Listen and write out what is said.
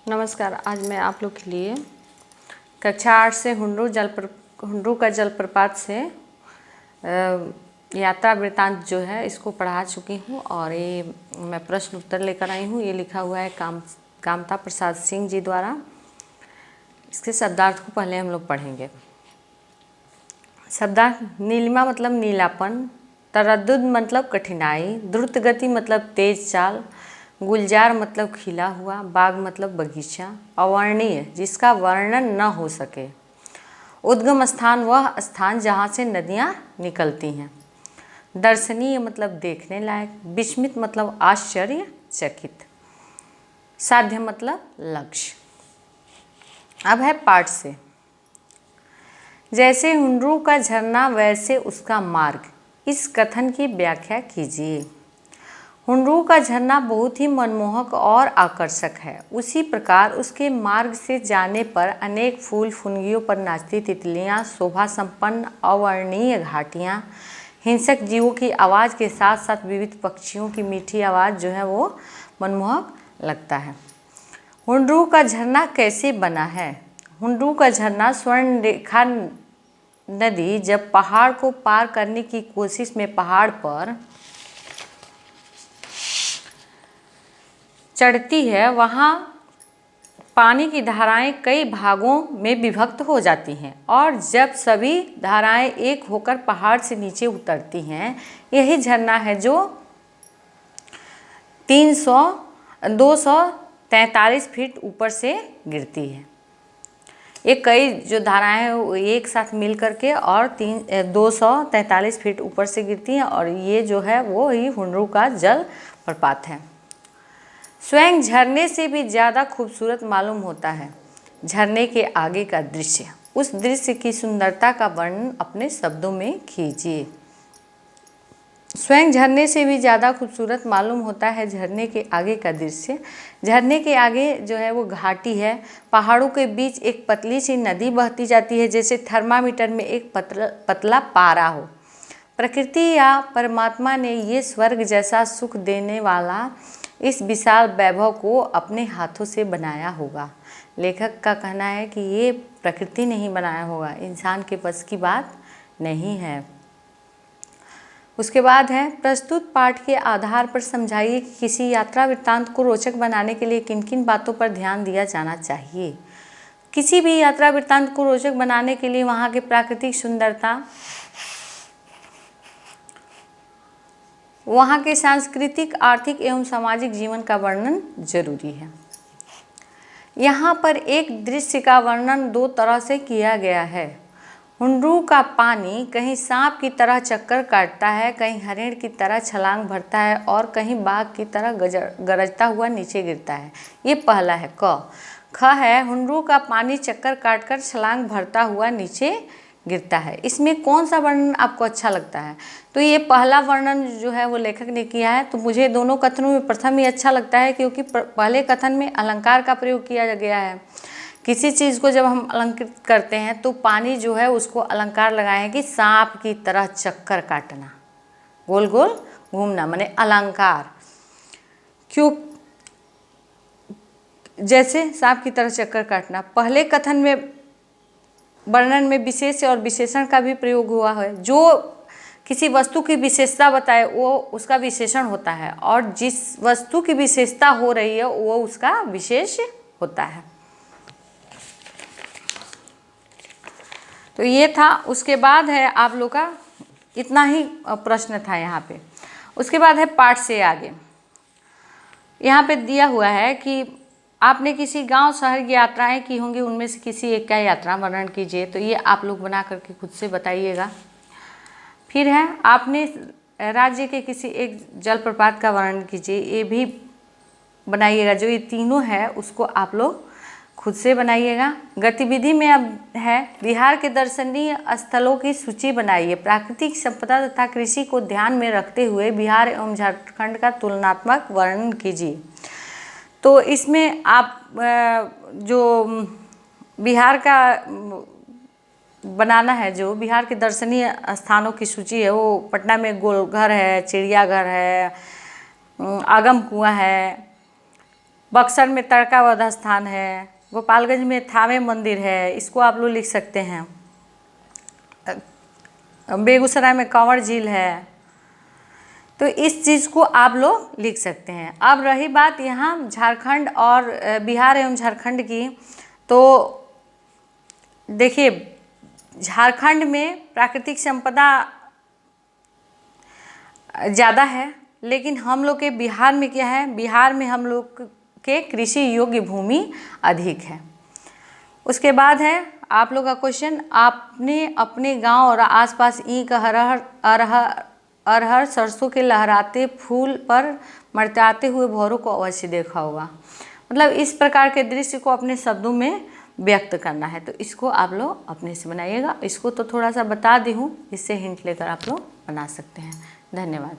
नमस्कार। आज मैं आप लोग के लिए कक्षा 8 से हुंड्रू का जलप्रपात से यात्रा वृत्तांत जो है इसको पढ़ा चुकी हूँ और ये मैं प्रश्न उत्तर लेकर आई हूँ। ये लिखा हुआ है कामता प्रसाद सिंह जी द्वारा। इसके शब्दार्थ को पहले हम लोग पढ़ेंगे। शब्दार्थ: नीलिमा मतलब नीलापन, तरद्दुद मतलब कठिनाई, द्रुत गति मतलब तेज चाल, गुलजार मतलब खिला हुआ, बाग मतलब बगीचा, अवर्णीय जिसका वर्णन न हो सके, उद्गम स्थान वह स्थान जहाँ से नदियाँ निकलती हैं, दर्शनीय मतलब देखने लायक, विस्मित मतलब आश्चर्यचकित, साध्य मतलब लक्ष्य। अब है पाठ से। जैसे हुंड्रू का झरना वैसे उसका मार्ग, इस कथन की व्याख्या कीजिए। हुंड्रू का झरना बहुत ही मनमोहक और आकर्षक है। उसी प्रकार उसके मार्ग से जाने पर अनेक फूल फुनगियों पर नाचती तितलियां, शोभा संपन्न अवर्णनीय घाटियां, हिंसक जीवों की आवाज़ के साथ साथ विविध पक्षियों की मीठी आवाज़ जो है वो मनमोहक लगता है। हुंड्रू का झरना कैसे बना है? हुंड्रू का झरना स्वर्ण रेखा नदी जब पहाड़ को पार करने की कोशिश में पहाड़ पर चढ़ती है, वहाँ पानी की धाराएं कई भागों में विभक्त हो जाती हैं और जब सभी धाराएं एक होकर पहाड़ से नीचे उतरती हैं, यही झरना है जो 243 फीट ऊपर से गिरती है। ये कई जो धाराएं हैं वो एक साथ मिल करके और 243 फीट ऊपर से गिरती हैं और ये जो है वो ही हुंड्रू का जल प्रपात है। स्वयं झरने से भी ज़्यादा खूबसूरत मालूम होता है झरने के आगे का दृश्य। उस दृश्य की सुंदरता का वर्णन अपने शब्दों में कीजिए। स्वयं झरने से भी ज़्यादा खूबसूरत मालूम होता है झरने के आगे का दृश्य। झरने के आगे जो है वो घाटी है, पहाड़ों के बीच एक पतली सी नदी बहती जाती है, जैसे थर्मामीटर में एक पतला पारा हो। प्रकृति या परमात्मा ने ये स्वर्ग जैसा सुख देने वाला इस विशाल वैभव को अपने हाथों से बनाया होगा। लेखक का कहना है कि ये प्रकृति ने ही बनाया होगा, इंसान के बस की बात नहीं है। उसके बाद है, प्रस्तुत पाठ के आधार पर समझाइए कि किसी यात्रा वृत्तांत को रोचक बनाने के लिए किन किन बातों पर ध्यान दिया जाना चाहिए। किसी भी यात्रा वृत्तांत को रोचक बनाने के लिए वहाँ के प्राकृतिक सुंदरता, वहाँ के सांस्कृतिक, आर्थिक एवं सामाजिक जीवन का वर्णन जरूरी है। यहाँ पर एक दृश्य का वर्णन दो तरह से किया गया है। हुंड्रू का पानी कहीं सांप की तरह चक्कर काटता है, कहीं हरिण की तरह छलांग भरता है और कहीं बाघ की तरह गरजता हुआ नीचे गिरता है। ये पहला है। ख है, हुंड्रू का पानी चक्कर काटकर छलांग भरता हुआ नीचे गिरता है। इसमें कौन सा वर्णन आपको अच्छा लगता है? तो ये पहला वर्णन जो है वो लेखक ने किया है। तो मुझे दोनों कथनों में प्रथम ही अच्छा लगता है, क्योंकि पहले कथन में अलंकार का प्रयोग किया गया है। किसी चीज़ को जब हम अलंकृत करते हैं तो पानी जो है उसको अलंकार लगाए हैं कि सांप की तरह चक्कर काटना, गोल गोल घूमना, माने अलंकार। क्यों? जैसे सांप की तरह चक्कर काटना। पहले कथन में वर्णन में विशेष और विशेषण का भी प्रयोग हुआ है। जो किसी वस्तु की विशेषता बताए वो उसका विशेषण होता है और जिस वस्तु की विशेषता हो रही है वो उसका विशेष होता है। तो ये था। उसके बाद है आप लोग का इतना ही प्रश्न था यहाँ पे। उसके बाद है पाठ से आगे। यहाँ पे दिया हुआ है कि आपने किसी गांव शहर की यात्राएं की होंगी, उनमें से किसी एक का यात्रा वर्णन कीजिए। तो ये आप लोग बना करके खुद से बताइएगा। फिर है, आपने राज्य के किसी एक जलप्रपात का वर्णन कीजिए। ये भी बनाइएगा। जो ये तीनों है उसको आप लोग खुद से बनाइएगा। गतिविधि में अब है, बिहार के दर्शनीय स्थलों की सूची बनाइए। प्राकृतिक संपदा तथा कृषि को ध्यान में रखते हुए बिहार एवं झारखंड का तुलनात्मक वर्णन कीजिए। तो इसमें आप जो बिहार का बनाना है, जो बिहार के दर्शनीय स्थानों की सूची है, वो पटना में गोलघर है, चिड़ियाघर है, आगम कुआं है, बक्सर में तड़का वध स्थान है, गोपालगंज में थावे मंदिर है, इसको आप लोग लिख सकते हैं। बेगूसराय में कंवर झील है, तो इस चीज़ को आप लोग लिख सकते हैं। अब रही बात यहाँ झारखंड और बिहार एवं झारखंड की, तो देखिए झारखंड में प्राकृतिक संपदा ज़्यादा है, लेकिन हम लोग के बिहार में क्या है, बिहार में हम लोग के कृषि योग्य भूमि अधिक है। उसके बाद है आप लोग का क्वेश्चन, आपने अपने गांव और आसपास ईख, अरहर, सरसों के लहराते फूल पर मर्दाते हुए भौरों को अवश्य देखा होगा। मतलब इस प्रकार के दृश्य को अपने शब्दों में व्यक्त करना है, तो इसको आप लोग अपने से बनाइएगा। इसको तो थोड़ा सा बता दी हूँ, इससे हिंट लेकर आप लोग बना सकते हैं। धन्यवाद।